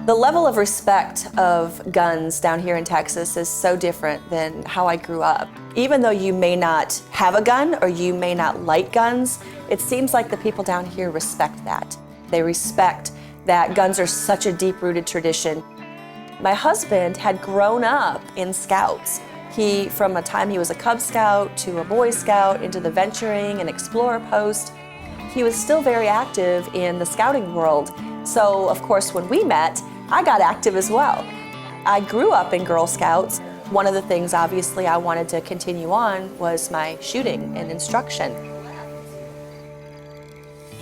The level of respect of guns down here in Texas is so different than how I grew up. Even though you may not have a gun or you may not like guns, it seems like the people down here respect that. They respect that guns are such a deep-rooted tradition. My husband had grown up in Scouts. From the time he was a Cub Scout to a Boy Scout into the venturing and explorer post, he was still very active in the scouting world. So, of course, when we met, I got active as well. I grew up in Girl Scouts. One of the things, obviously, I wanted to continue on was my shooting and instruction.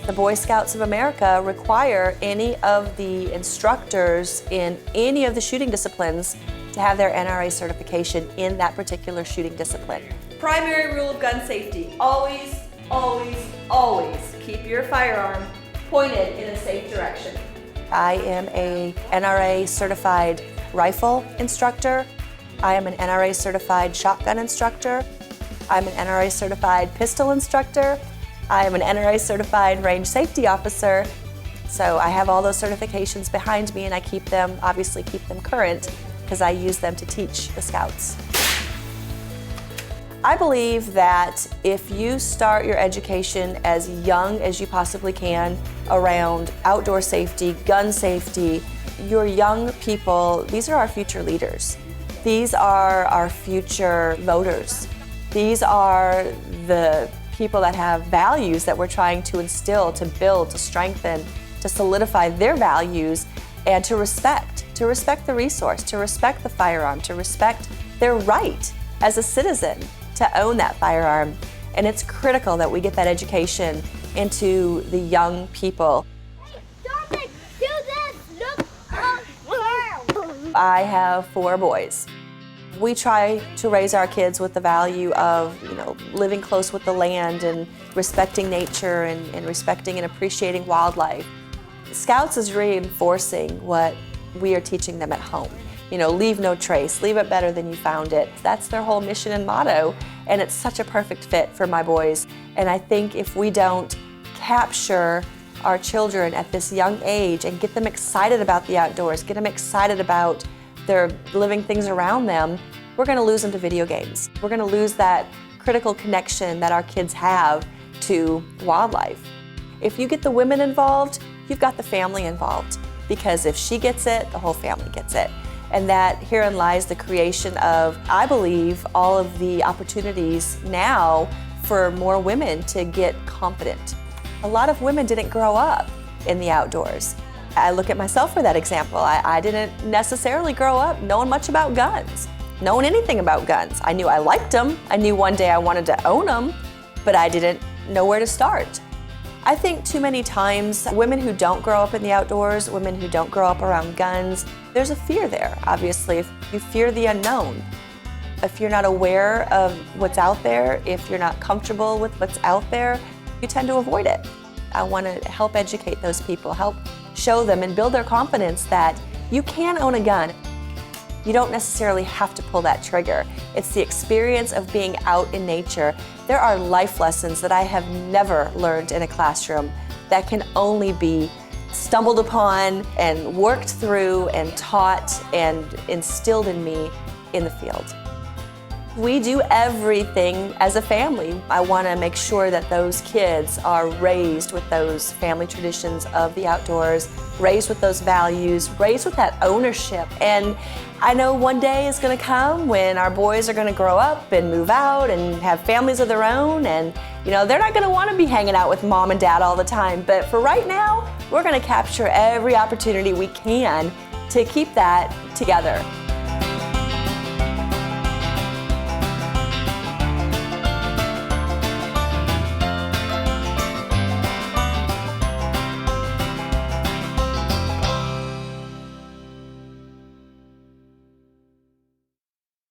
The Boy Scouts of America require any of the instructors in any of the shooting disciplines to have their NRA certification in that particular shooting discipline. Primary rule of gun safety: always, always, always keep your firearm pointed in a safe direction. I am a NRA certified rifle instructor. I am an NRA certified shotgun instructor. I'm an NRA certified pistol instructor. I am an NRA certified range safety officer. So I have all those certifications behind me, and I obviously keep them current because I use them to teach the Scouts. I believe that if you start your education as young as you possibly can around outdoor safety, gun safety, your young people, these are our future leaders. These are our future voters. These are the people that have values that we're trying to instill, to build, to strengthen, to solidify their values, and to respect the resource, to respect the firearm, to respect their right as a citizen to own that firearm. And it's critical that we get that education into the young people. Dominic, do this! Look up! I have 4 boys. We try to raise our kids with the value of, living close with the land and respecting nature and respecting and appreciating wildlife. Scouts is reinforcing what we are teaching them at home. Leave no trace, leave it better than you found it. That's their whole mission and motto, and it's such a perfect fit for my boys. And I think if we don't capture our children at this young age and get them excited about the outdoors, get them excited about their living things around them, we're gonna lose them to video games. We're gonna lose that critical connection that our kids have to wildlife. If you get the women involved, you've got the family involved, because if she gets it, the whole family gets it. And that herein lies the creation of, I believe, all of the opportunities now for more women to get confident. A lot of women didn't grow up in the outdoors. I look at myself for that example. I didn't necessarily grow up knowing much about guns, knowing anything about guns. I knew I liked them. I knew one day I wanted to own them, but I didn't know where to start. I think too many times women who don't grow up in the outdoors, women who don't grow up around guns, there's a fear there, obviously. If you fear the unknown, if you're not aware of what's out there, if you're not comfortable with what's out there, you tend to avoid it. I want to help educate those people, help show them and build their confidence that you can own a gun. You don't necessarily have to pull that trigger. It's the experience of being out in nature. There are life lessons that I have never learned in a classroom that can only be stumbled upon and worked through and taught and instilled in me in the field. We do everything as a family. I want to make sure that those kids are raised with those family traditions of the outdoors, raised with those values, raised with that ownership. And I know one day is going to come when our boys are going to grow up and move out and have families of their own, and they're not going to want to be hanging out with mom and dad all the time. But for right now, we're going to capture every opportunity we can to keep that together.